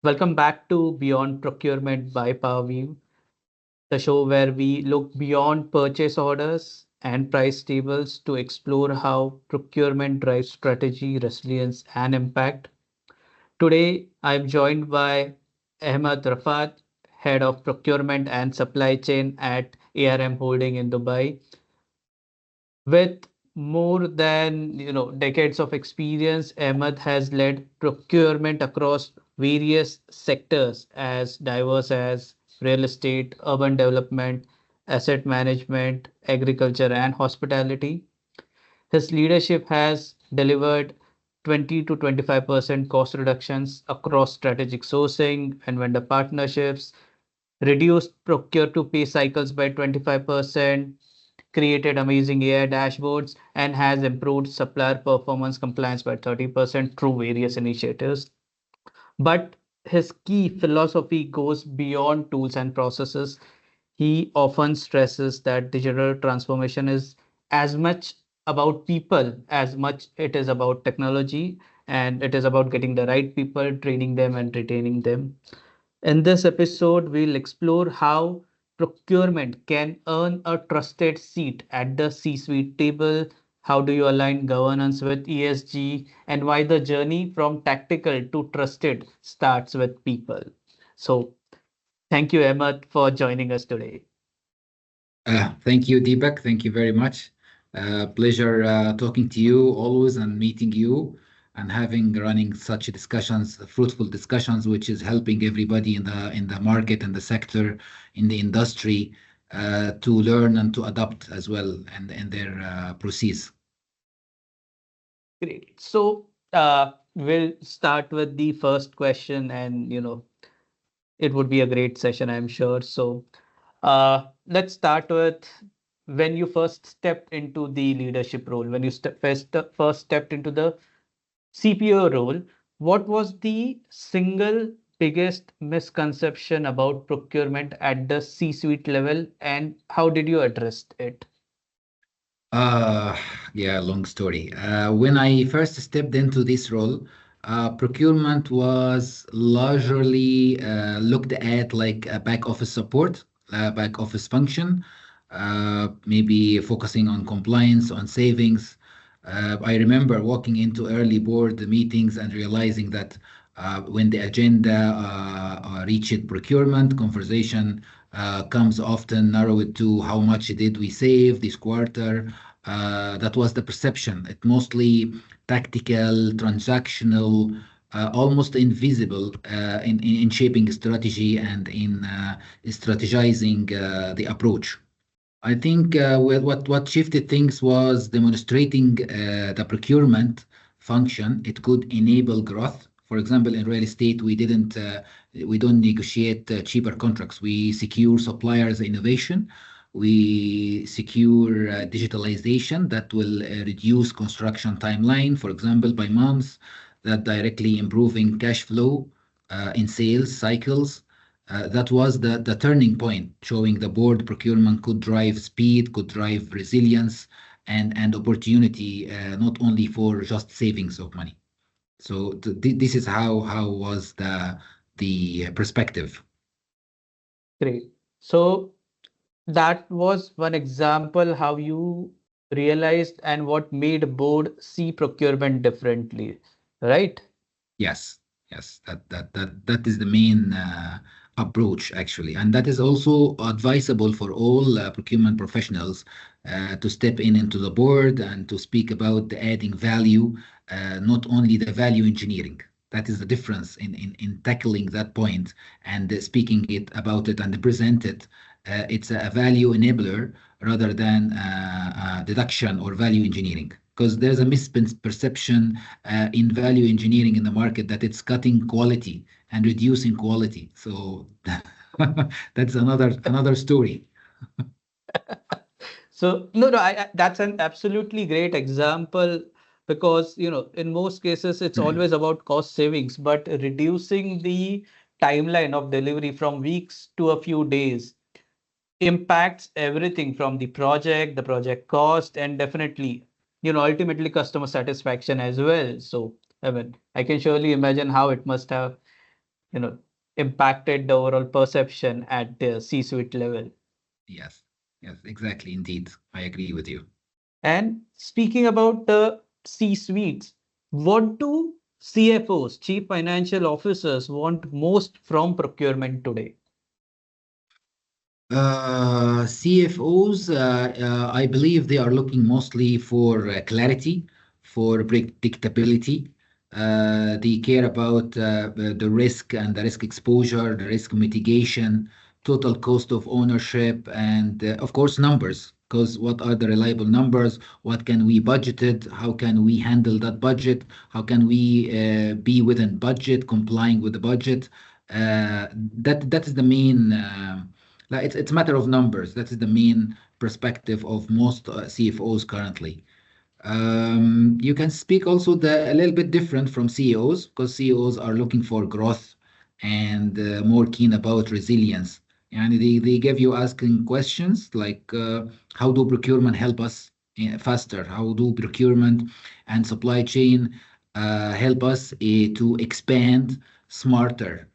Welcome back to Beyond Procurement by Powerweave, the show where we look beyond purchase orders and price tables to explore how procurement drives strategy, resilience, and impact. Today, I'm joined by Ahmed Raafat, Head of Procurement and Supply Chain at A.R.M Holding in Dubai. With more than decades of experience, Ahmed has led procurement across various sectors as diverse as real estate, urban development, asset management, agriculture, and hospitality. His leadership has delivered 20 to 25% cost reductions across strategic sourcing and vendor partnerships, reduced procure to pay cycles by 25%, created amazing AI dashboards, and has improved supplier performance compliance by 30% through various initiatives. But his key philosophy goes beyond tools and processes. He often stresses that digital transformation is as much about people as much it is about technology, and it is about getting the right people, training them, and retaining them. In this episode, we'll explore how procurement can earn a trusted seat at the C suite table. How do you align governance with ESG, and why the journey from tactical to trusted starts with people? So, thank you, Ahmed, for joining us today. Thank you, Deepak. Thank you very much. Pleasure talking to you always and meeting you and having running such discussions, fruitful discussions, which is helping everybody in the market and the sector, in the industry, to learn and to adapt as well and in their process. Great. So, we'll start with the first question, and it would be a great session, I'm sure. So, let's start with when you first stepped into the leadership role, when you first stepped into the CPO role, what was the single biggest misconception about procurement at the C-suite level, and how did you address it? Uh, yeah, long story. When I first stepped into this role, procurement was largely looked at like a back office support, back office function, maybe focusing on compliance, on savings. I remember walking into early board meetings and realizing that when the agenda reached procurement, conversation comes often narrowed to how much did we save this quarter. That was the perception. It mostly tactical, transactional, almost invisible in shaping strategy and in strategizing the approach. I think what shifted things was demonstrating the procurement function. It could enable growth. For example, in real estate, we don't negotiate cheaper contracts. We secure suppliers innovation. We secure digitalization that will reduce construction timeline, for example, by months, that directly improving cash flow in sales cycles. That was the turning point, showing the board procurement could drive speed, could drive resilience and opportunity, not only for just savings of money. So this is how was the perspective. Great. So that was one example how you realized and what made board see procurement differently, right? Yes, yes, that is the main approach actually, and that is also advisable for all procurement professionals to step in into the board and to speak about the adding value, not only the value engineering. That is the difference in tackling that point and speaking it about it and present it. It's a value enabler rather than deduction or value engineering. Because there's a misperception in value engineering in the market that it's cutting quality and reducing quality. So that's another story. So no, that's an absolutely great example because in most cases it's always about cost savings, but reducing the timeline of delivery from weeks to a few days impacts everything from the project cost, and definitely, ultimately customer satisfaction as well. So, I mean, I can surely imagine how it must have you know, impacted the overall perception at the C-suite level. Yes, yes, exactly. Indeed, I agree with you. And speaking about the C-suites, what do CFOs, Chief Financial Officers, want most from procurement today? CFOs, I believe they are looking mostly for clarity, for predictability. They care about the risk and the risk exposure, the risk mitigation, total cost of ownership, and of course, numbers. Because what are the reliable numbers? What can we budget it? How can we handle that budget? How can we be within budget, complying with the budget? That is the main. Like it's a matter of numbers. That is the main perspective of most CFOs currently. You can speak also a little bit different from CEOs because CEOs are looking for growth and more keen about resilience. And they give you asking questions like how do procurement help us faster? How do procurement and supply chain help us to expand smarter?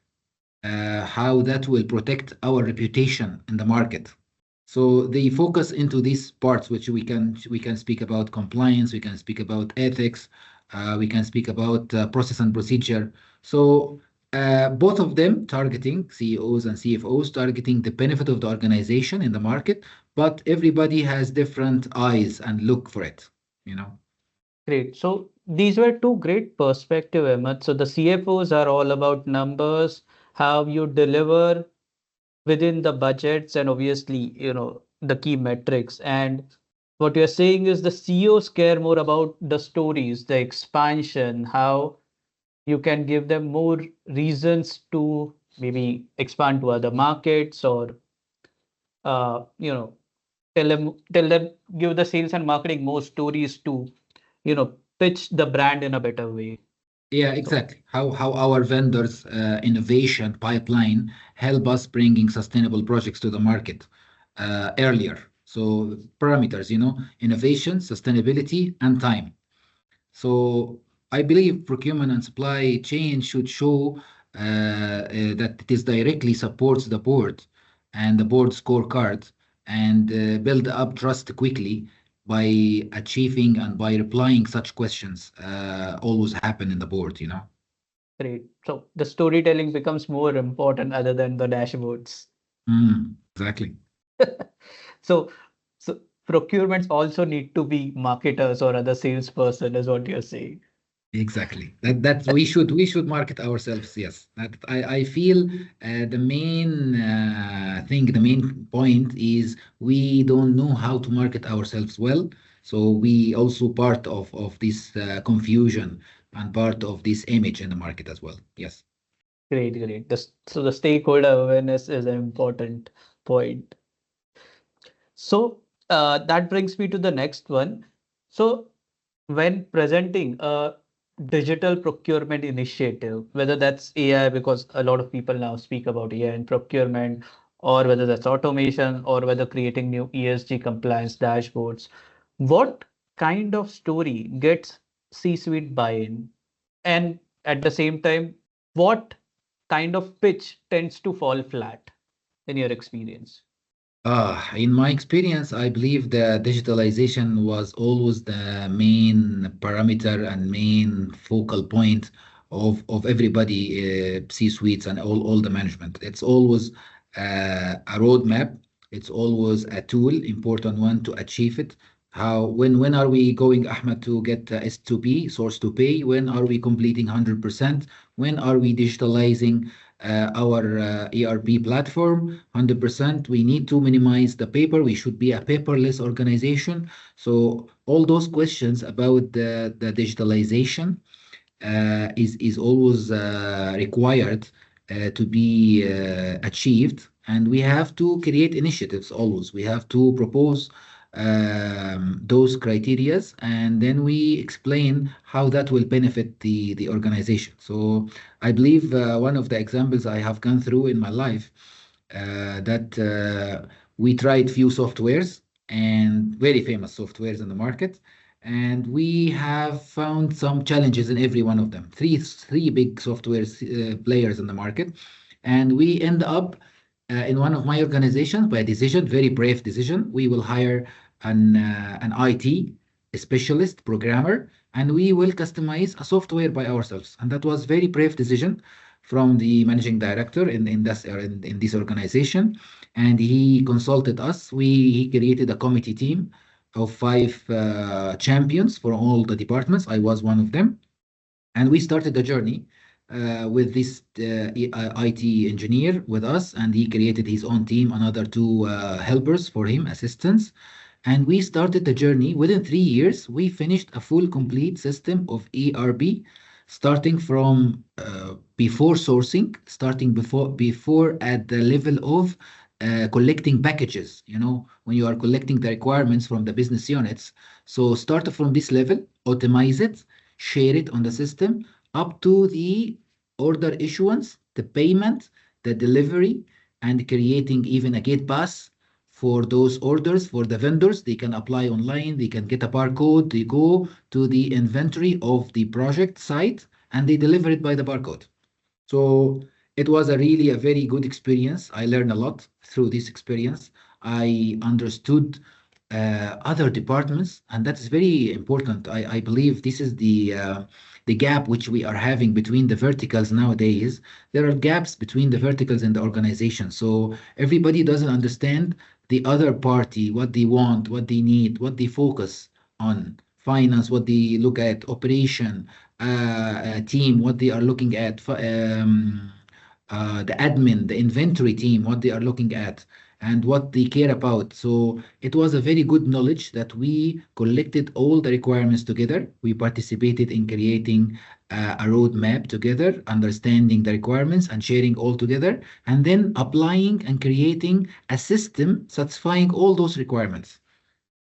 How that will protect our reputation in the market. So they focus into these parts, which we can speak about compliance, we can speak about ethics, we can speak about process and procedure. So both of them targeting CEOs and CFOs, targeting the benefit of the organization in the market, but everybody has different eyes and look for it, you know. Great. So these were two great perspective, Ahmed. So the CFOs are all about numbers, how you deliver within the budgets, and obviously, the key metrics. And what you're saying is the CEOs care more about the stories, the expansion, how you can give them more reasons to maybe expand to other markets or uh, you know tell them give the sales and marketing more stories to pitch the brand in a better way. Yeah, So exactly. How our vendors' innovation pipeline help us bringing sustainable projects to the market earlier. So parameters, innovation, sustainability, and time. So I believe procurement and supply chain should show that it is directly supports the board and the board scorecard and build up trust quickly by achieving and by replying such questions always happen in the board. great. So the storytelling becomes more important other than the dashboards. Exactly. So so procurements also need to be marketers or other salesperson, is what you're saying. Exactly. That we should market ourselves. Yes. That I feel the main thing, the main point is we don't know how to market ourselves well. So we also part of this confusion and part of this image in the market as well. Yes. Great, great. So the stakeholder awareness is an important point. So that brings me to the next one. So when presenting a digital procurement initiative, whether that's AI, because a lot of people now speak about AI in procurement, or whether that's automation, or whether creating new ESG compliance dashboards, what kind of story gets C-suite buy-in? And at the same time, what kind of pitch tends to fall flat in your experience? In my experience, I believe the digitalization was always the main parameter and main focal point of everybody, C-suites and all the management. It's always a roadmap. It's always a tool, important one to achieve it. When are we going, Ahmed, to get S2P, source to pay? When are we completing 100%? When are we digitalizing our ERP platform 100%? We need to minimize the paper. We should be a paperless organization. So all those questions about the digitalization is always required to be achieved, and we have to create initiatives always. We have to propose those criterias, and then we explain how that will benefit the organization. So I believe one of the examples I have gone through in my life that we tried few softwares and very famous softwares in the market, and we have found some challenges in every one of them. Three big software players in the market, and we end up in one of my organizations by a decision, very brave decision. We will hire an IT specialist programmer, and we will customize a software by ourselves. And that was very brave decision from the managing director in this organization, and he consulted us. He created a committee team of five champions for all the departments. I was one of them. And we started the journey with this IT engineer with us, and he created his own team, another two helpers for him, assistants. And we started the journey. Within 3 years, we finished a full complete system of ERP, starting from before sourcing, starting before at the level of collecting packages, when you are collecting the requirements from the business units. So start from this level, automate it, share it on the system up to the order issuance, the payment, the delivery, and creating even a gate pass for those orders for the vendors. They can apply online, they can get a barcode, they go to the inventory of the project site, and they deliver it by the barcode. So it was a very good experience. I learned a lot through this experience. I understood other departments, and that's very important. I believe this is the gap which we are having between the verticals nowadays. There are gaps between the verticals in the organization. So everybody doesn't understand the other party, what they want, what they need, what they focus on. Finance, what they look at, operation, team, what they are looking at, the admin, the inventory team, what they are looking at, and what they care about. So it was a very good knowledge that we collected all the requirements together. We participated in creating a roadmap together, understanding the requirements and sharing all together, and then applying and creating a system satisfying all those requirements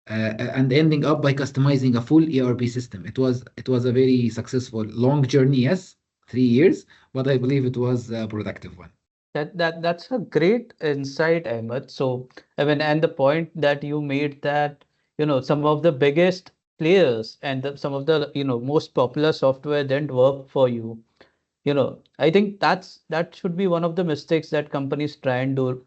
and ending up by customizing a full ERP system. It was a very successful long journey, yes, 3 years, but I believe it was a productive one. That's a great insight, Ahmed. So, I mean, and the point that you made that, some of the biggest players and some of the, most popular software didn't work for you. I think that should be one of the mistakes that companies try and do,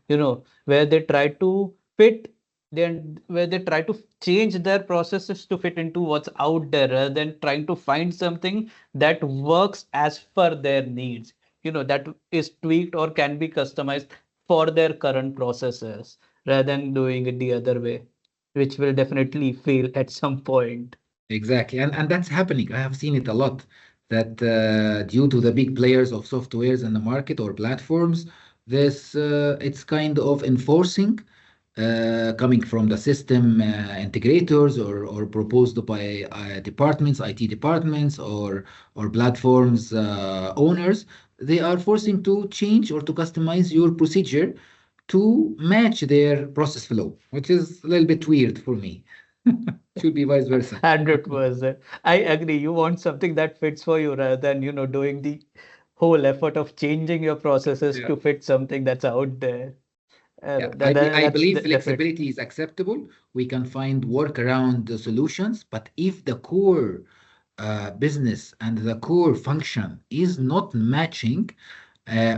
where they try to fit then where they try to change their processes to fit into what's out there rather than trying to find something that works as per their needs, that is tweaked or can be customized for their current processes rather than doing it the other way, which will definitely fail at some point. Exactly. And that's happening. I have seen it a lot that due to the big players of softwares in the market or platforms, this it's kind of enforcing coming from the system integrators or proposed by departments, IT departments or platforms owners. They are forcing to change or to customize your procedure to match their process flow, which is a little bit weird for me. Should be vice versa. 100%. I agree. You want something that fits for you rather than, doing the whole effort of changing your processes Yeah. to fit something that's out there. Yeah, I That's believe definitely flexibility is acceptable. We can find workaround solutions, but if the core business and the core function is not matching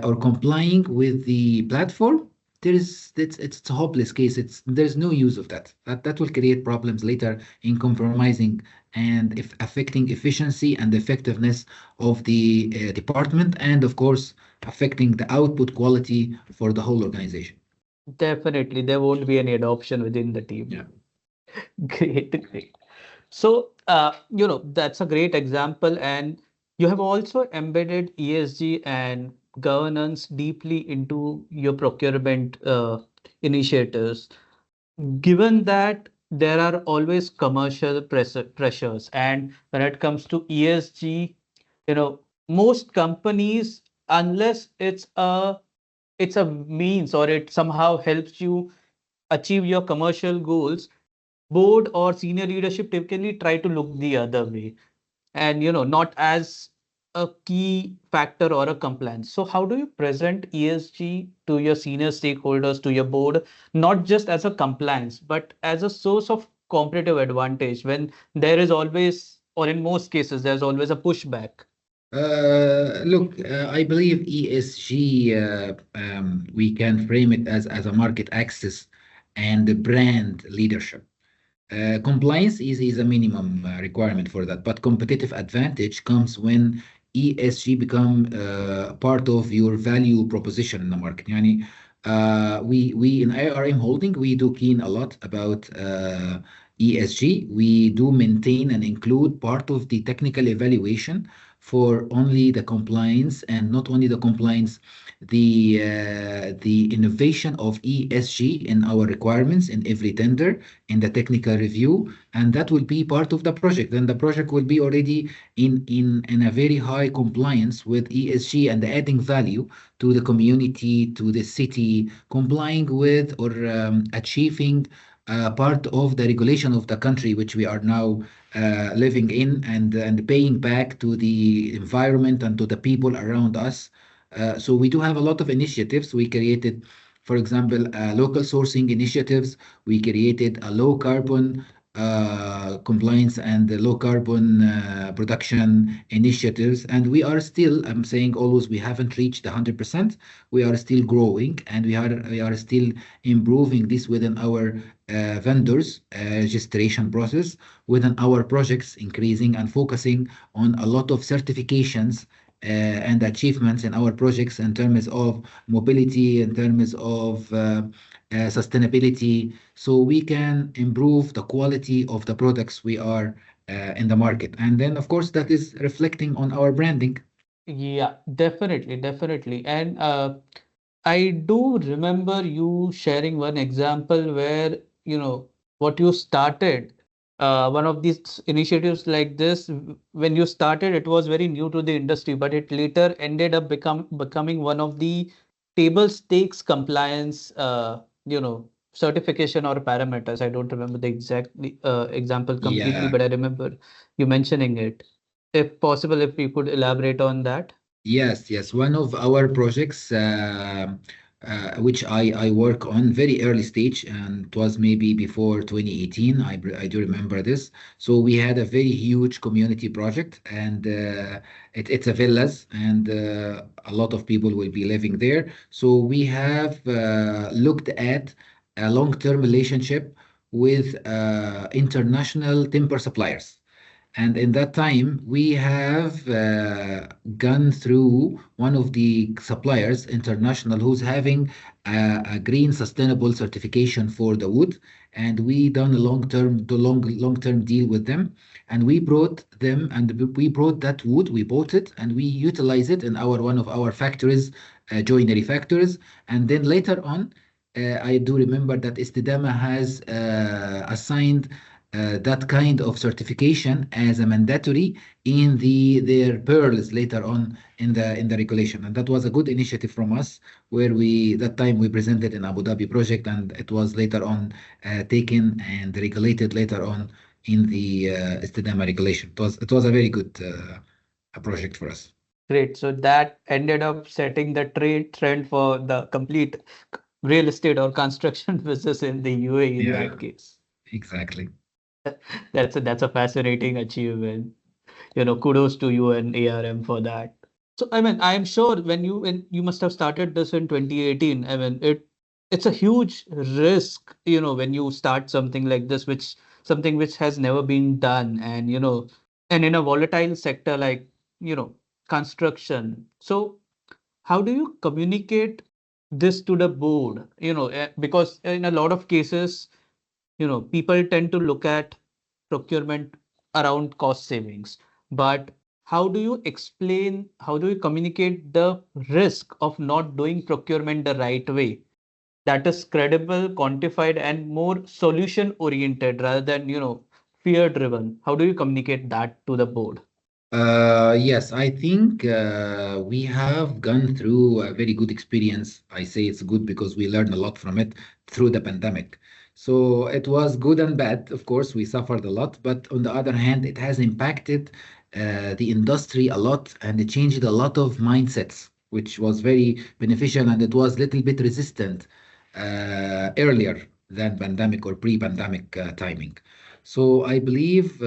or complying with the platform, it's a hopeless case. There's no use of that. That will create problems later in compromising and if affecting efficiency and effectiveness of the department, and of course affecting the output quality for the whole organization. definitely there won't be any adoption within the team. Yeah. Great, great. So, that's a great example, and you have also embedded ESG and governance deeply into your procurement initiatives. Given that there are always commercial pressures, and when it comes to ESG, most companies, unless it's a means or it somehow helps you achieve your commercial goals, board or senior leadership typically try to look the other way and not as a key factor or a compliance. So how do you present ESG to your senior stakeholders, to your board, not just as a compliance but as a source of competitive advantage when there is always, or in most cases, there's always a pushback? Look, I believe ESG, we can frame it as a market access and the brand leadership. Compliance is a minimum requirement for that, but competitive advantage comes when ESG become part of your value proposition in the market. Yani, we in A.R.M Holding we do keen a lot about ESG. We do maintain and include part of the technical evaluation for only the compliance and not only the compliance, the innovation of ESG in our requirements in every tender in the technical review, and that will be part of the project. Then the project will be already in a very high compliance with ESG and adding value to the community, to the city, complying with or achieving part of the regulation of the country which we are now living in, and paying back to the environment and to the people around us. So we do have a lot of initiatives. We created, for example, local sourcing initiatives. We created a low carbon compliance and the low carbon production initiatives. And we are still, I'm saying always, we haven't reached 100%. We are still growing, and we are still improving this within our vendors registration process, within our projects, increasing and focusing on a lot of certifications and achievements in our projects in terms of mobility, in terms of sustainability, so we can improve the quality of the products we are in the market. And then, of course, that is reflecting on our branding. Yeah, definitely, definitely. And I do remember you sharing one example where, what you started, one of these initiatives like this, when you started, it was very new to the industry, but it later ended up becoming one of the table stakes compliance, certification or parameters. I don't remember the exact example completely, Yeah. but I remember you mentioning it. If possible, if you could elaborate on that. Yes, yes. One of our projects, which I work on very early stage, and it was maybe before 2018. I do remember this. So we had a very huge community project, and it's a villas, and a lot of people will be living there. So we have looked at a long-term relationship with international timber suppliers. And in that time, we have gone through one of the suppliers, international, who's having a green sustainable certification for the wood. And we done a long-term deal with them. And we brought them, and we brought that wood, we bought it, and we utilize it in one of our factories, joinery factories. And then later on, I do remember that Istidama has assigned that kind of certification as a mandatory in their pearls later on in the regulation. And that was a good initiative from us, where we that time we presented in Abu Dhabi project, and it was later on taken and regulated later on in the Istidama regulation. It was a very good project for us. Great. So that ended up setting the trend for the complete real estate or construction business in the UAE in Yeah, that case. exactly. That's a fascinating achievement. Kudos to you and A.R.M for that. So I mean, I am sure when you must have started this in 2018. I mean, it's a huge risk, when you start something like this, which has never been done, and and in a volatile sector like construction. So how do you communicate this to the board? Because in a lot of cases, people tend to look at procurement around cost savings. But how do you communicate the risk of not doing procurement the right way? That is credible, quantified, and more solution oriented rather than, fear driven. How do you communicate that to the board? Yes, I think we have gone through a very good experience. I say it's good because we learned a lot from it through the pandemic. So it was good and bad. Of course, we suffered a lot, but on the other hand, it has impacted the industry a lot, and it changed a lot of mindsets, which was very beneficial, and it was a little bit resistant earlier than pandemic or pre-pandemic timing. So I believe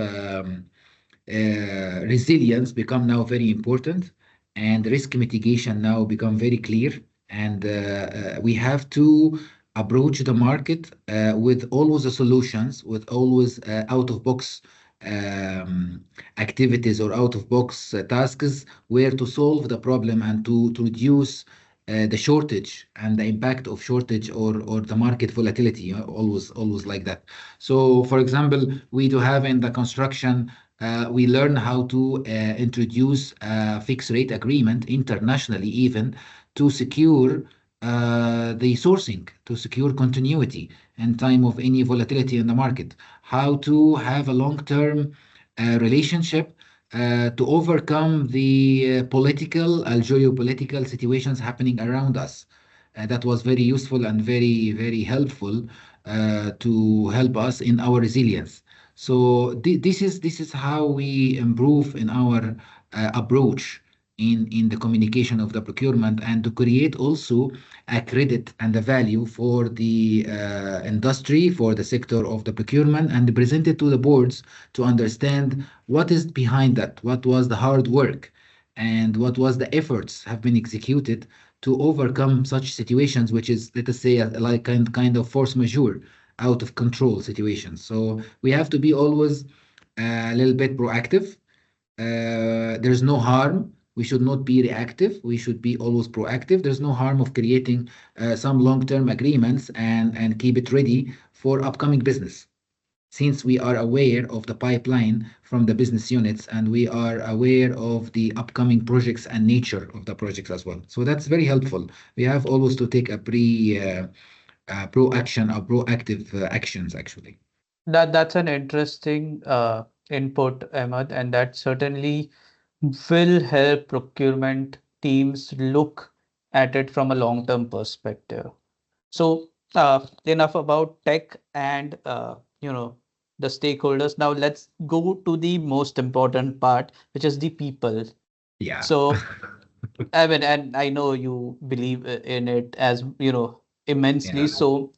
resilience become now very important, and risk mitigation now become very clear. And we have to approach the market with always the solutions, with always out of box um, activities or out of box tasks where to solve the problem and to reduce the shortage and the impact of shortage or the market volatility, always like that. So for example, we do have in the construction, we learn how to introduce a fixed rate agreement internationally, even to secure the sourcing, to secure continuity in time of any volatility in the market. How to have a long-term relationship to overcome the political and geopolitical situations happening around us. That was very useful and very helpful to help us in our resilience. So this is how we improve in our approach in the communication of the procurement, and to create also a credit and a value for the industry, for the sector of the procurement, and present it to the boards to understand what is behind that, what was the hard work, and what was the efforts have been executed to overcome such situations, which is, let us say, like kind of force majeure, out of control situations. So we have to be always a little bit proactive. There's no harm. We should not be reactive. We should be always proactive. There's no harm of creating some long-term agreements and keep it ready for upcoming business, since we are aware of the pipeline from the business units, and we are aware of the upcoming projects and nature of the projects as well. So that's very helpful. We have always to take a pro action or proactive actions actually. That's an interesting input, Ahmed, and that certainly will help procurement teams look at it from a long-term perspective. So, enough about tech and the stakeholders. Now let's go to the most important part, which is the people. Yeah. So, I mean, and I know you believe in it as, immensely. Yeah. So,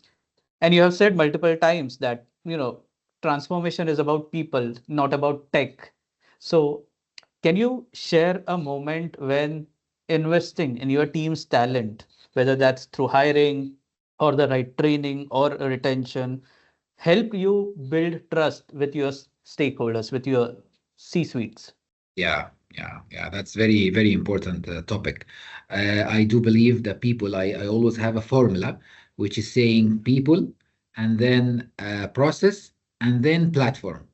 and you have said multiple times that, transformation is about people, not about tech. So, can you share a moment when investing in your team's talent, whether that's through hiring or the right training or retention, help you build trust with your stakeholders, with your C-suites? Yeah. That's very important topic. I do believe that people. I always have a formula, which is saying people, and then process, and then platform.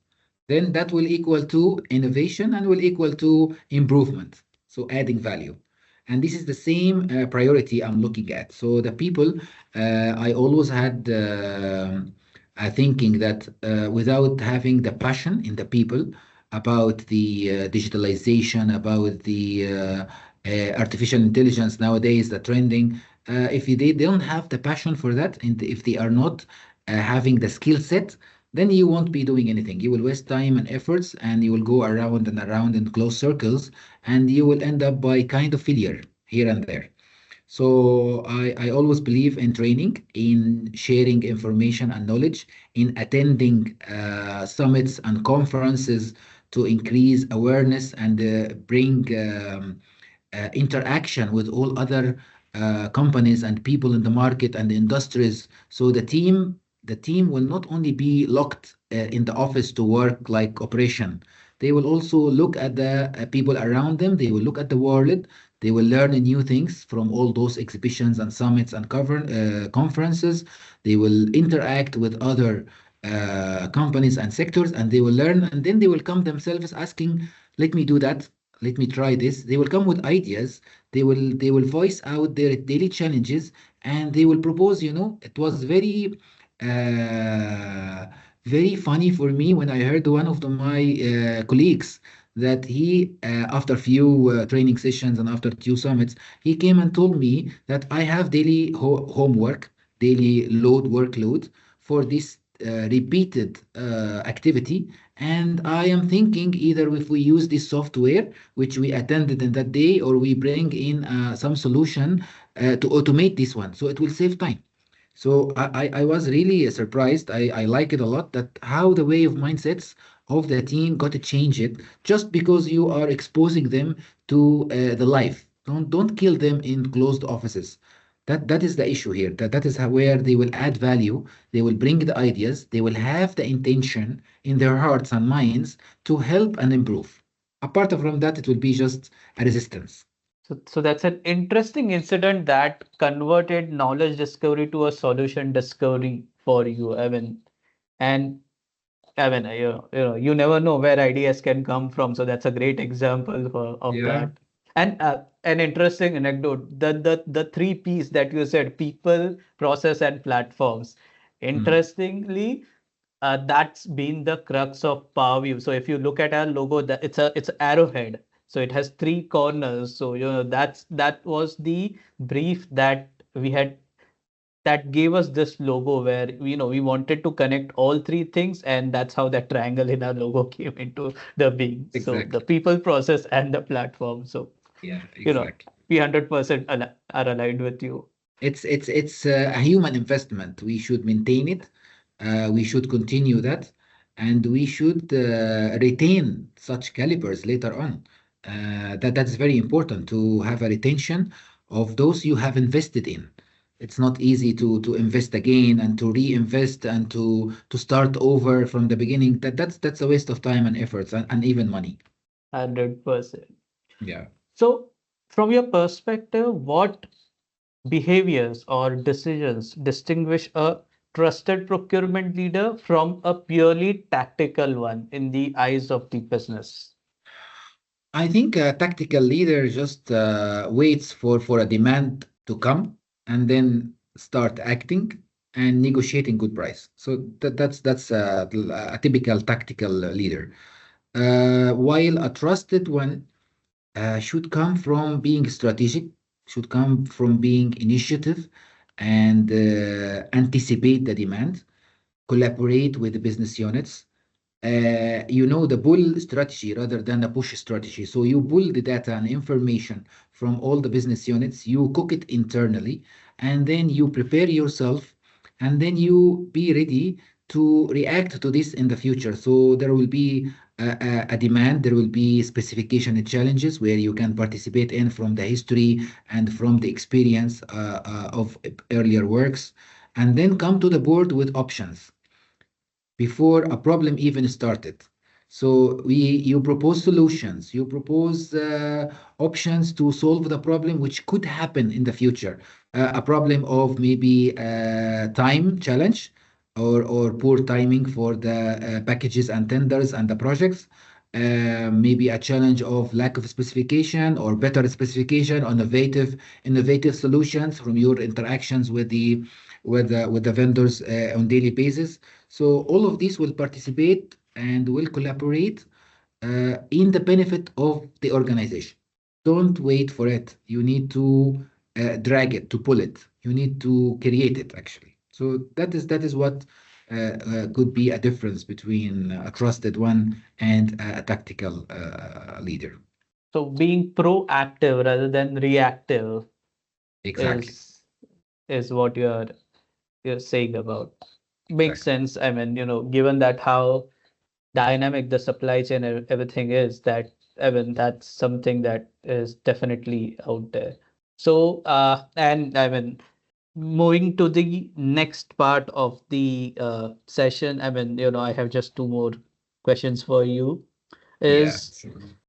Then that will equal to innovation and will equal to improvement. So adding value. And this is the same priority I'm looking at. So the people, I always had thinking that without having the passion in the people about the digitalization, about the artificial intelligence nowadays, the trending, if they don't have the passion for that, and if they are not having the skill set, then you won't be doing anything. You will waste time and efforts, and you will go around and around in close circles, and you will end up by kind of failure here and there. So I always believe in training, in sharing information and knowledge, in attending summits and conferences to increase awareness and bring interaction with all other companies and people in the market and the industries. So the team will not only be locked in the office to work like operation. They will also look at the people around them. They will look at the world. They will learn new things from all those exhibitions and summits and conferences. They will interact with other companies and sectors, and they will learn, and then they will come themselves asking, "Let me do that. Let me try this." They will come with ideas. They will voice out their daily challenges, and they will propose. It was uh, very funny for me when I heard one of my colleagues that he, after few training sessions and after two summits, he came and told me that I have daily homework, daily workload for this repeated activity. And I am thinking either if we use this software, which we attended in that day, or we bring in some solution to automate this one. So it will save time. So I was really surprised. I like it a lot that how the way of mindsets of the team got to change it just because you are exposing them to the life. Don't kill them in closed offices. That is the issue here. That is how where they will add value. They will bring the ideas. They will have the intention in their hearts and minds to help and improve. Apart from that, it will be just a resistance. So that's an interesting incident that converted knowledge discovery to a solution discovery for you, Evan. And Evan, you never know where ideas can come from. So that's a great example of Yeah. that. And an interesting anecdote, the three P's that you said, people, process, and platforms. Mm. Interestingly, that's been the crux of Powerweave. So if you look at our logo, that it's an arrowhead. So it has three corners. So that was the brief that we had that gave us this logo where we wanted to connect all three things, and that's how that triangle in our logo came into the being. So the Exactly. people, process, and the platform. So Yeah, you know exactly. we 100% are aligned with you. It's a human investment. We should maintain it. We should continue that, and we should retain such calibers later on. That's very important to have a retention of those you have invested in. It's not easy to invest again and to reinvest and to start over from the beginning. That's a waste of time and efforts and even money. 100%. Yeah. So from your perspective, what behaviors or decisions distinguish a trusted procurement leader from a purely tactical one in the eyes of the business? I think a tactical leader just waits for a demand to come and then start acting and negotiating good price. So that's a typical tactical leader. While a trusted one should come from being strategic, should come from being initiative and anticipate the demand, collaborate with the business units, the pull strategy rather than a push strategy. So you pull the data and information from all the business units, you cook it internally, and then you prepare yourself, and then you be ready to react to this in the future. So there will be a demand, there will be specification and challenges where you can participate in from the history and from the experience of earlier works, and then come to the board with options before a problem even started. So you propose solutions, you propose options to solve the problem which could happen in the future. A problem of maybe time challenge or poor timing for the packages and tenders and the projects. Maybe a challenge of lack of specification or better specification, innovative solutions from your interactions with the vendors on daily basis. So all of these will participate and will collaborate in the benefit of the organization. Don't wait for it. You need to drag it, to pull it. You need to create it actually. So that is what could be a difference between a trusted one and a tactical leader. So being proactive rather than reactive Exactly. is what you're saying about. Makes Exactly. sense. I mean, given that how dynamic the supply chain and everything is, that I mean that's something that is definitely out there. So and I mean, moving to the next part of the session, I mean, I have just two more questions for you. Yeah. Is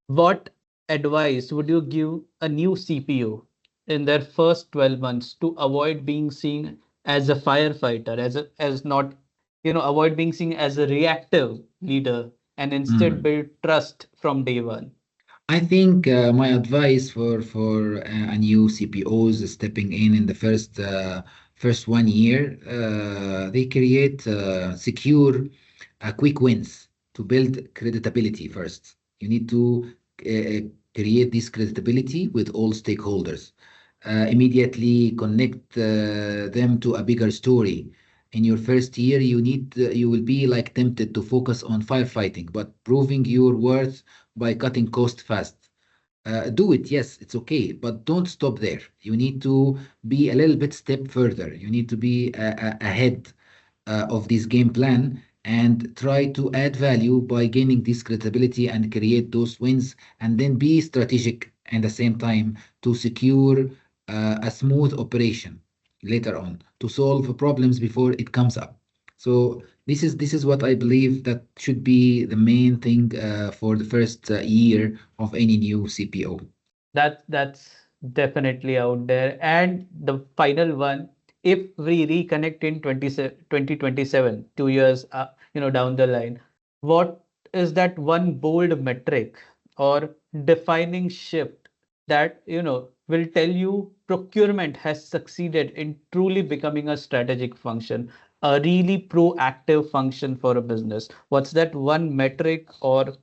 what advice would you give a new CPO in their first 12 months to avoid being seen as a firefighter, as not, avoid being seen as a reactive leader and instead Mm. build trust from day one? I think my advice for a new CPOs stepping in the first 1 year, they create secure quick wins to build credibility first. You need to uh, create this credibility with all stakeholders. Immediately connect them to a bigger story. In your first year, you will be like tempted to focus on firefighting, but proving your worth by cutting cost fast. Do it, yes, it's okay, but don't stop there. You need to be a little bit step further. You need to be ahead of this game plan and try to add value by gaining this credibility and create those wins, and then be strategic at the same time to secure a smooth operation later on to solve problems before it comes up. So this is what I believe that should be the main thing for the first year of any new CPO. That's definitely out there. And the final one, if we reconnect in 2027, 2 years down the line, what is that one bold metric or defining shift that will tell you procurement has succeeded in truly becoming a strategic function, a really proactive function for a business? What's that one metric or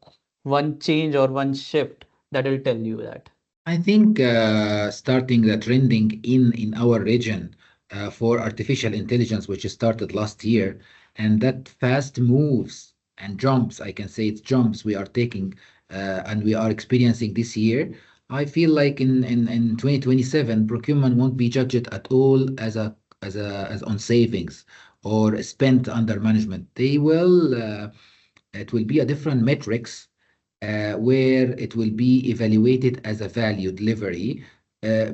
one change or one shift that will tell you that? I think starting the trending in our region for artificial intelligence, which started last year, and that fast moves and jumps, I can say it's jumps we are taking and we are experiencing this year. I feel like in 2027, procurement won't be judged at all as on savings or spent under management. It will be a different metrics where it will be evaluated as a value delivery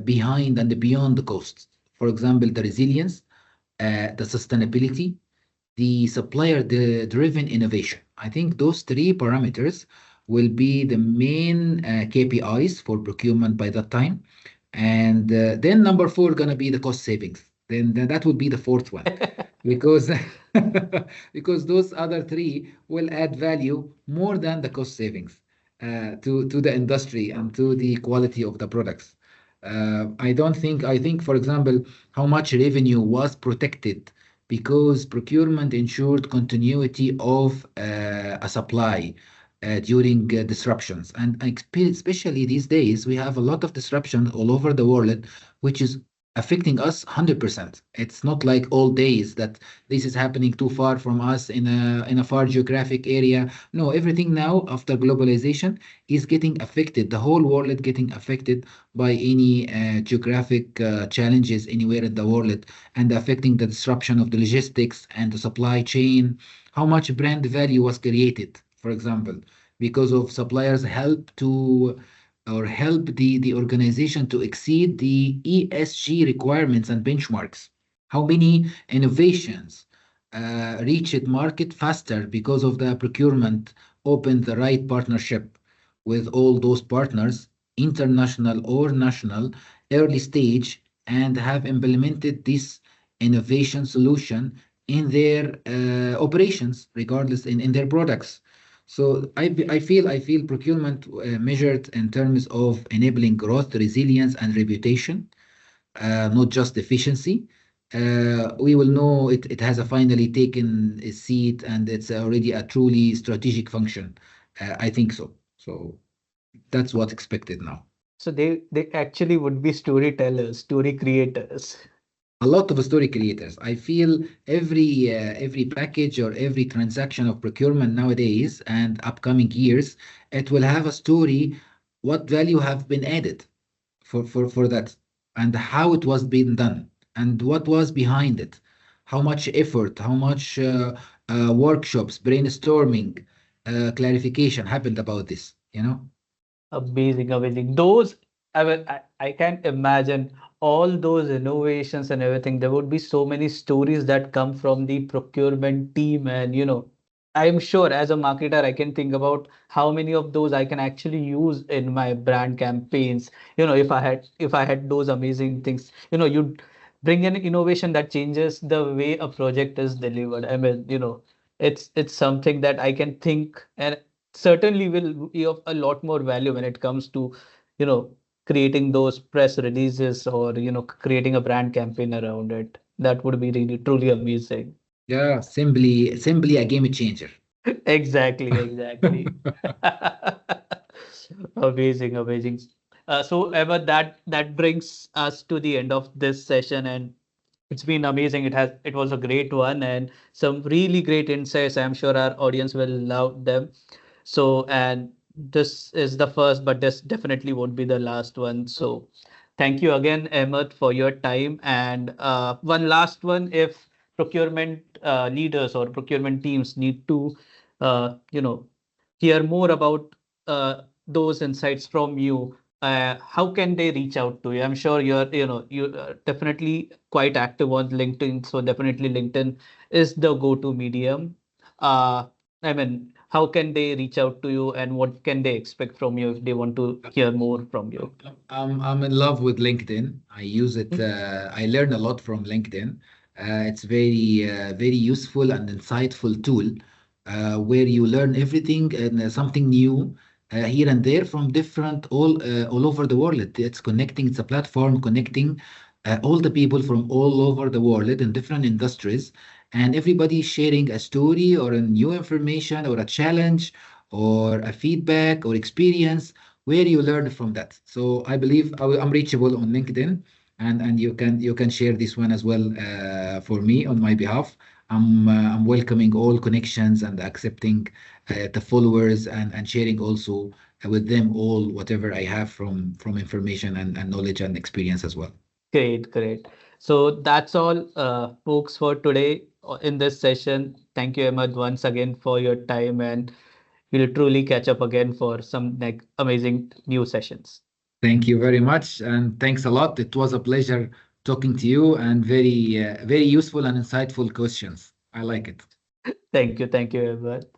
behind and beyond the costs. For example, the resilience, the sustainability, the supplier-driven innovation. I think those three parameters will be the main KPIs for procurement by that time. And then number four gonna be the cost savings. Then that would be the fourth one, because because those other three will add value more than the cost savings to the industry and to the quality of the products. I think, for example, how much revenue was protected because procurement ensured continuity of a supply during disruptions. And especially these days, we have a lot of disruption all over the world, which is affecting us 100%. It's not like old days that this is happening too far from us in a far geographic area. No, everything now after globalization is getting affected. The whole world getting affected by any geographic challenges anywhere in the world, and affecting the disruption of the logistics and the supply chain. How much brand value was created, for example, because of suppliers help to or help the organization to exceed the ESG requirements and benchmarks. How many innovations reached market faster because of the procurement opened the right partnership with all those partners, international or national, early stage, and have implemented this innovation solution in their operations, regardless in their products. So I feel procurement measured in terms of enabling growth, resilience, and reputation, not just efficiency. We will know it has a finally taken a seat and it's already a truly strategic function. I think so. So that's what's expected now. So they actually would be storytellers, story creators. A lot of story creators. I feel every package or every transaction of procurement nowadays and upcoming years, it will have a story, what value have been added for that, and how it was being done, and what was behind it, how much effort, how much workshops, brainstorming, clarification happened about this, you know? Amazing, amazing. Those, I can imagine all those innovations and everything. There would be so many stories that come from the procurement team. And, I'm sure as a marketer, I can think about how many of those I can actually use in my brand campaigns. If I had those amazing things, you'd bring an innovation that changes the way a project is delivered. I mean, it's something that I can think and certainly will be of a lot more value when it comes to, you know, creating those press releases or, creating a brand campaign around it. That would be really truly amazing. Yeah, simply a game changer. Exactly, exactly. Amazing, amazing. So Emma, that brings us to the end of this session, and it's been amazing. It was a great one and some really great insights. I'm sure our audience will love them. So, and This is the first, but this definitely won't be the last one. So thank you again, Ahmed, for your time. And one last one, if procurement leaders or procurement teams need to, you know, hear more about those insights from you, how can they reach out to you? I'm sure you're definitely quite active on LinkedIn, so definitely LinkedIn is the go-to medium. Uh, I mean, how can they reach out to you and what can they expect from you if they want to hear more from you? I'm in love with LinkedIn. I use it. I learn a lot from LinkedIn. It's very useful and insightful tool where you learn everything and something new here and there from different all over the world. It's connecting. It's a platform connecting all the people from all over the world in different industries, and everybody sharing a story or a new information or a challenge or a feedback or experience where you learn from that. So I believe I'm reachable on LinkedIn, and you can share this one as well for me on my behalf. I'm welcoming all connections and accepting the followers and sharing also with them all whatever I have from information and knowledge and experience as well. Great, great. So that's all, folks, for today in this session. Thank you, Ahmed, once again for your time, and we'll truly catch up again for some like amazing new sessions. Thank you very much, and thanks a lot. It was a pleasure talking to you, and very useful and insightful questions. I like it. Thank you, Ahmed.